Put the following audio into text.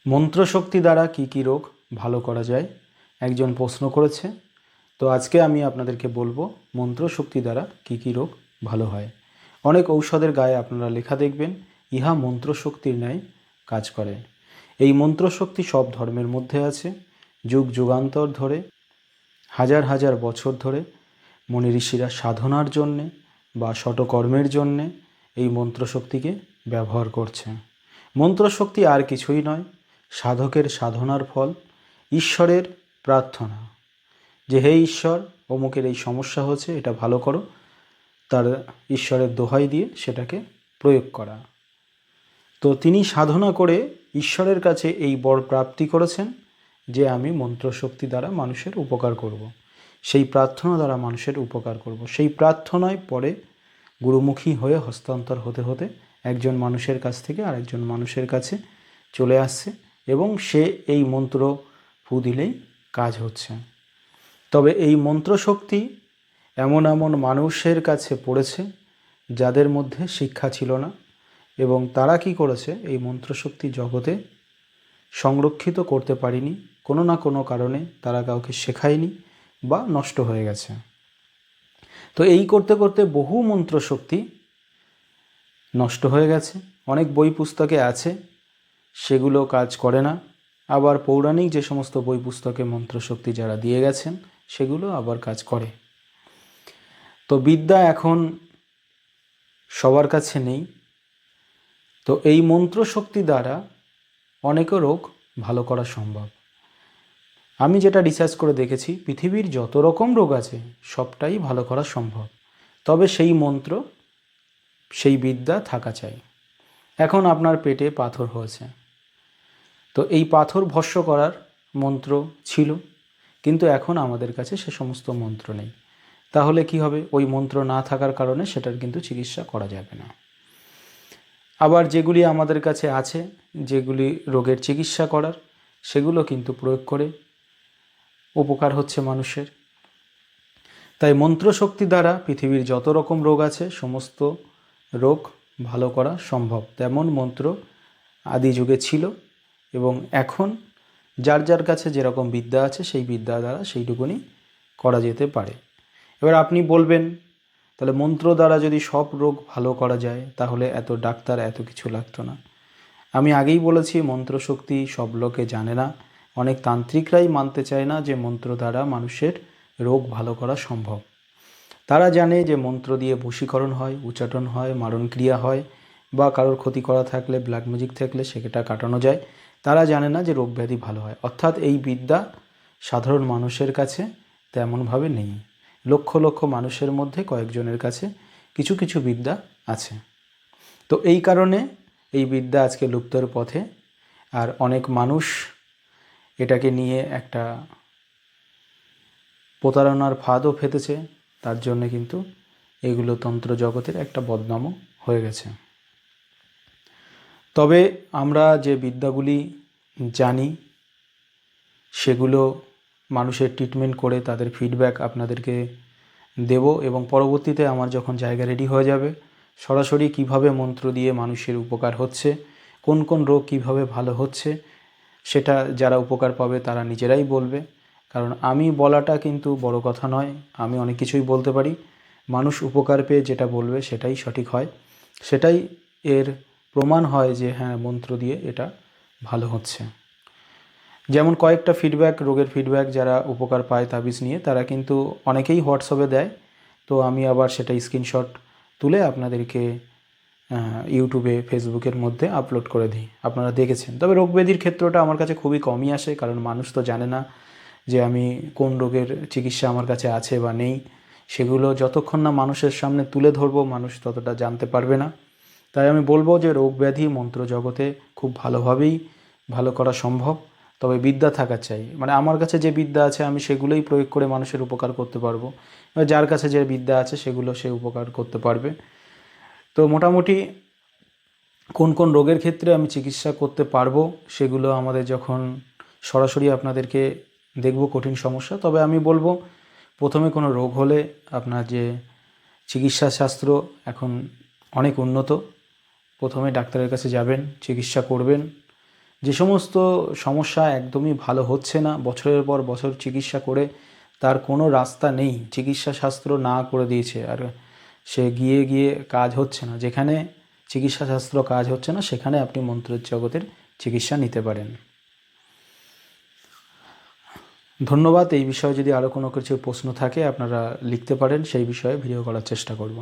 মন্ত্রশক্তি দ্বারা কি কি রোগ ভালো করা যায় একজন প্রশ্ন করেছে। তো আজকে আমি আপনাদেরকে বলবো মন্ত্রশক্তি দ্বারা কি কি রোগ ভালো হয়। অনেক ঔষধের গায়ে আপনারা লেখা দেখবেন, ইহা মন্ত্রশক্তির ন্যায় কাজ করে। এই মন্ত্রশক্তি সব ধর্মের মধ্যে আছে। যুগ যুগান্তর ধরে, হাজার হাজার বছর ধরে মুনি ঋষিরা সাধনার জন্যে বা শটকর্মের জন্যে এই মন্ত্রশক্তিকে ব্যবহার করছে। মন্ত্রশক্তি আর কিছুই নয়, সাধকের সাধনার ফল, ঈশ্বরের প্রার্থনা যে হে ঈশ্বর, অমুকের এই সমস্যা হচ্ছে, এটা ভালো করো, তার ঈশ্বরের দোহাই দিয়ে সেটাকে প্রয়োগ করা। তো তিনি সাধনা করে ঈশ্বরের কাছে এই বর প্রাপ্তি করেছেন যে আমি মন্ত্রশক্তি দ্বারা মানুষের উপকার করব। সেই প্রার্থনা দ্বারা মানুষের উপকার করব। সেই প্রার্থনায় পরে গুরুমুখী হয়ে হস্তান্তর হতে হতে একজন মানুষের কাছ থেকে আরেকজন মানুষের কাছে চলে আসছে এবং সে এই মন্ত্র ফু দিলেই কাজ হচ্ছে। তবে এই মন্ত্রশক্তি এমন এমন মানুষের কাছে পড়েছে যাদের মধ্যে শিক্ষা ছিল না, এবং তারা কি করেছে, এই মন্ত্রশক্তি জগতে সংরক্ষিত করতে পারেনি। কোনো না কোনো কারণে তারা কাউকে শেখায়নি বা নষ্ট হয়ে গেছে। তো এই করতে করতে বহু মন্ত্রশক্তি নষ্ট হয়ে গেছে। অনেক বই পুস্তকে আছে, সেগুলো কাজ করে না। আবার পৌরাণিক যে সমস্ত বই পুস্তকে মন্ত্রশক্তি যারা দিয়ে গেছেন সেগুলো আবার কাজ করে। তো বিদ্যা এখন সবার কাছে নেই। তো এই মন্ত্রশক্তি দ্বারা অনেক রোগ ভালো করা সম্ভব। আমি যেটা রিসার্চ করে দেখেছি, পৃথিবীর যত রকম রোগ আছে সবটাই ভালো করা সম্ভব। তবে সেই মন্ত্র, সেই বিদ্যা থাকা চাই। এখন আপনার পেটে পাথর হয়েছে, তো এই পাথর ভস্ম করার মন্ত্র ছিল, কিন্তু এখন আমাদের কাছে সে সমস্ত মন্ত্র নেই। তাহলে কি হবে? ওই মন্ত্র না থাকার কারণে সেটার কিন্তু চিকিৎসা করা যাবে না। আবার যেগুলি আমাদের কাছে আছে, যেগুলি রোগের চিকিৎসা করার, সেগুলো কিন্তু প্রয়োগ করে উপকার হচ্ছে মানুষের। তাই মন্ত্রশক্তি দ্বারা পৃথিবীর যত রকম রোগ আছে সমস্ত রোগ ভালো করা সম্ভব। তেমন মন্ত্র আদি যুগে ছিল, এবং এখন যার যার কাছে যেরকম বিদ্যা আছে সেই বিদ্যা দ্বারা সেইটুকুনি করা যেতে পারে। এবার আপনি বলবেন, তাহলে মন্ত্র দ্বারা যদি সব রোগ ভালো করা যায় তাহলে এত ডাক্তার এত কিছু লাগতো না। আমি আগেই বলেছি, মন্ত্রশক্তি সব লোকে জানে না। অনেক তান্ত্রিকরাই মানতে চায় না যে মন্ত্র দ্বারা মানুষের রোগ ভালো করা সম্ভব। তারা জানে যে মন্ত্র দিয়ে বশীকরণ হয়, উচ্চাটন হয়, মারণক্রিয়া হয়, বা কারোর ক্ষতি করা থাকলে, ব্ল্যাক ম্যাজিক থাকলে সেটা কাটানো যায়। তারা জানে না যে রোগ ব্যাধি ভালো হয়। অর্থাৎ এই বিদ্যা সাধারণ মানুষের কাছে তেমনভাবে নেই। লক্ষ লক্ষ মানুষের মধ্যে কয়েকজনের কাছে কিছু কিছু বিদ্যা আছে। তো এই কারণে এই বিদ্যা আজকে লুপ্তর পথে। আর অনেক মানুষ এটাকে নিয়ে একটা প্রতারণার ফাঁদও ফেতেছে। তার জন্যে কিন্তু এগুলো তন্ত্র জগতের একটা বদনামও হয়ে গেছে। তবে আমরা যে বিদ্যাগুলি জানি সেগুলো মানুষের ট্রিটমেন্ট করে তাদের ফিডব্যাক আপনাদেরকে দেব, এবং পরবর্তীতে আমার যখন জায়গা রেডি হয়ে যাবে সরাসরি কিভাবে মন্ত্র দিয়ে মানুষের উপকার হচ্ছে, কোন কোন রোগ কিভাবে ভালো হচ্ছে, সেটা যারা উপকার পাবে তারা নিজেরাই বলবে। কারণ আমি বলাটা কিন্তু বড় কথা নয়, আমি অনেক কিছুই বলতে পারি। মানুষ উপকার পেয়ে যেটা বলবে সেটাই সঠিক হয়, সেটাই এর প্রমাণ হয় যে হ্যাঁ, মন্ত্র দিয়ে এটা ভালো হচ্ছে। যেমন কয়েকটা ফিডব্যাক, রোগের ফিডব্যাক যারা উপকার পায় তাবিজ নিয়ে, তারা কিন্তু অনেকেই হোয়াটসঅ্যাপে দেয়। তো আমি আবার সেটা স্ক্রিনশট তুলে আপনাদেরকে ইউটিউবে, ফেসবুকের মধ্যে আপলোড করে দিই, আপনারা দেখেছেন। তবে রোগ ব্যাধির ক্ষেত্রটা আমার কাছে খুবই কমই আসে, কারণ মানুষ তো জানে না যে আমি কোন রোগের চিকিৎসা আমার কাছে আছে বা নেই। সেগুলো যতক্ষণ না মানুষের সামনে তুলে ধরবো মানুষ ততটা জানতে পারবে না। তাই আমি বলবো যে রোগ ব্যাধি মন্ত্র জগতে খুব ভালোভাবেই ভালো করা সম্ভব, তবে বিদ্যা থাকা চাই। মানে আমার কাছে যে বিদ্যা আছে আমি সেগুলোই প্রয়োগ করে মানুষের উপকার করতে পারবো, এবার যার কাছে যে বিদ্যা আছে সেগুলো সে উপকার করতে পারবে। তো মোটামুটি কোন কোন রোগের ক্ষেত্রে আমি চিকিৎসা করতে পারবো সেগুলো আমাদের যখন সরাসরি আপনাদেরকে দেখব কঠিন সমস্যা, তবে আমি বলবো প্রথমে কোনো রোগ হলে আপনার যে চিকিৎসা শাস্ত্র এখন অনেক উন্নত, প্রথমে ডাক্তারের কাছে যাবেন, চিকিৎসা করবেন। যে সমস্ত সমস্যা একদমই ভালো হচ্ছে না, বছরের পর বছর চিকিৎসা করে তার কোনো রাস্তা নেই, চিকিৎসা শাস্ত্র না করে দিয়েছে, আর সে গিয়ে গিয়ে কাজ হচ্ছে না, যেখানে চিকিৎসা শাস্ত্র কাজ হচ্ছে না সেখানে আপনি মন্ত্রের জগতের চিকিৎসা নিতে পারেন। ধন্যবাদ। এই বিষয়ে যদি আরও কোনো কিছু প্রশ্ন থাকে আপনারা লিখতে পারেন, সেই বিষয়ে ভিডিও করার চেষ্টা করব।